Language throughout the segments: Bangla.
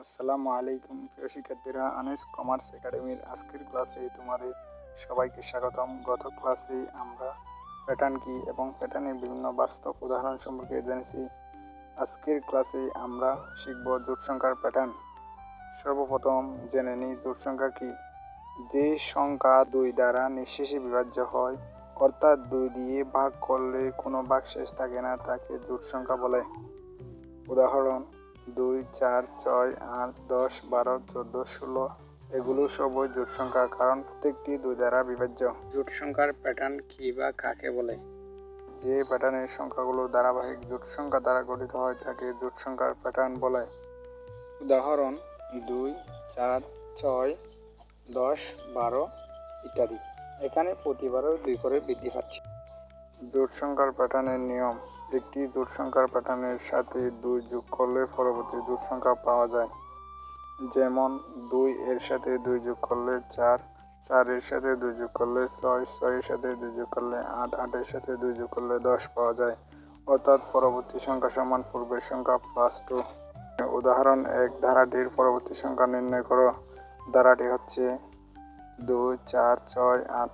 আসসালামু আলাইকুম প্রিয় শিক্ষার্থীরা, আনিস কমার্স একাডেমির আজকের ক্লাসে তোমাদের সবাইকে স্বাগতম। গত ক্লাসে আমরা প্যাটার্ন কি এবং প্যাটার্নের বিভিন্ন বাস্তব উদাহরণ সম্পর্কে জেনেছি। আজকের ক্লাসে আমরা শিখব জোট সংখ্যার প্যাটার্ন। সর্বপ্রথম জেনে নিই জোট সংখ্যা কি। যে সংখ্যা 2 দ্বারা নিঃশেষে বিভাজ্য হয়, অর্থাৎ 2 দিয়ে ভাগ করলে কোনো ভাগশেষ থাকে না, তাকে জোট সংখ্যা বলে। উদাহরণ 2, 4, 6, 8, 10, 12, 14, 16 এগুলো সবই জোট সংখ্যা, কারণ প্রত্যেকটি 2 দ্বারা বিভাজ্য। জোট সংখ্যার প্যাটার্ন কি বা কাকে বলে? যে প্যাটার্নের সংখ্যাগুলো ধারাবাহিক জোট সংখ্যা দ্বারা গঠিত হয় তাকে জোট সংখ্যার প্যাটার্ন বলে। উদাহরণ 2, 4, 6, 10, 12 ইত্যাদি। এখানে প্রতিবারও 2 করে বৃদ্ধি পাচ্ছে। জোট সংখ্যার প্যাটার্নের নিয়ম। একটি জোট সংখ্যার প্যাটার্নের সাথে 2 যোগ করলে পরবর্তী জোট সংখ্যা পাওয়া যায়। যেমন 2 এর সাথে 2 যোগ করলে 4, 4 এর সাথে 2 যোগ করলে 6, 6 এর সাথে 2 যোগ করলে 8, 8 এর সাথে 2 যোগ করলে 10 পাওয়া যায়। অর্থাৎ পরবর্তী সংখ্যা সমান পূর্বের সংখ্যা প্লাস 2। উদাহরণ 1, ধারাটির পরবর্তী সংখ্যা নির্ণয় করো। ধারাটি হচ্ছে 2, 4, 6, 8।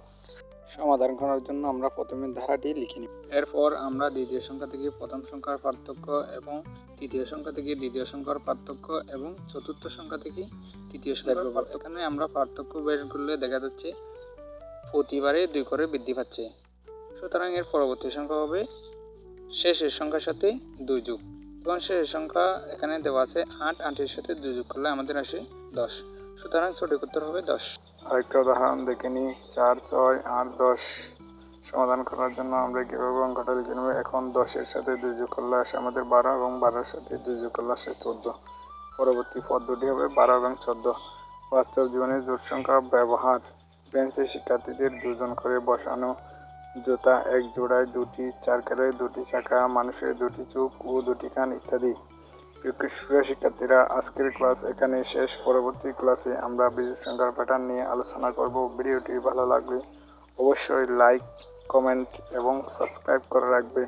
সমাধান করার জন্য আমরা প্রথমে ধারাটি লিখে নিই। এরপর আমরা দ্বিতীয় সংখ্যা থেকে প্রথম সংখ্যার পার্থক্য এবং তৃতীয় সংখ্যা থেকে দ্বিতীয় সংখ্যার পার্থক্য এবং চতুর্থ সংখ্যা থেকে তৃতীয় সংখ্যার পার্থক্য। এখানে আমরা পার্থক্য বের করলে দেখা যাচ্ছে প্রতিবারে 2 করে বৃদ্ধি পাচ্ছে। সুতরাং এর পরবর্তী সংখ্যা হবে শেষের সংখ্যার সাথে 2 যোগ। তখন শেষের সংখ্যা এখানে দেওয়া আছে 8, 8 এর সাথে 2 যোগ করলে আমাদের আসে 10। সুতরাং সঠিক উত্তর হবে 10। আরেকটা উদাহরণ দেখে নিই। 4, 6, 8, 10 সমাধান করার জন্য আমরা কিভাবে অঙ্কটা লিখে নেব। এখন 10 এর সাথে 2 যোগ করলে আসে আমাদের 12 এবং 12 এর সাথে 2 যোগ করলে আসে 14। পরবর্তী পদ্ধতি হবে 12 এবং 14। বাস্তব জীবনে জোট সংখ্যা ব্যবহার। বেঞ্চে শিক্ষার্থীদের 2 জন করে বসানো, জুতা 1 জোড়ায় 2টি, সাইকেলের 2টি চাকা, মানুষের 2টি চোখ ও 2টি কান ইত্যাদি। প্রিয় শিক্ষার্থীরা, আজকের ক্লাস এখানে শেষ। পরবর্তী ক্লাসে আমরা বিজোড় সংখ্যার প্যাটার্ন নিয়ে আলোচনা করব। ভিডিওটি ভালো লাগলে অবশ্যই লাইক, কমেন্ট এবং সাবস্ক্রাইব করে রাখবে।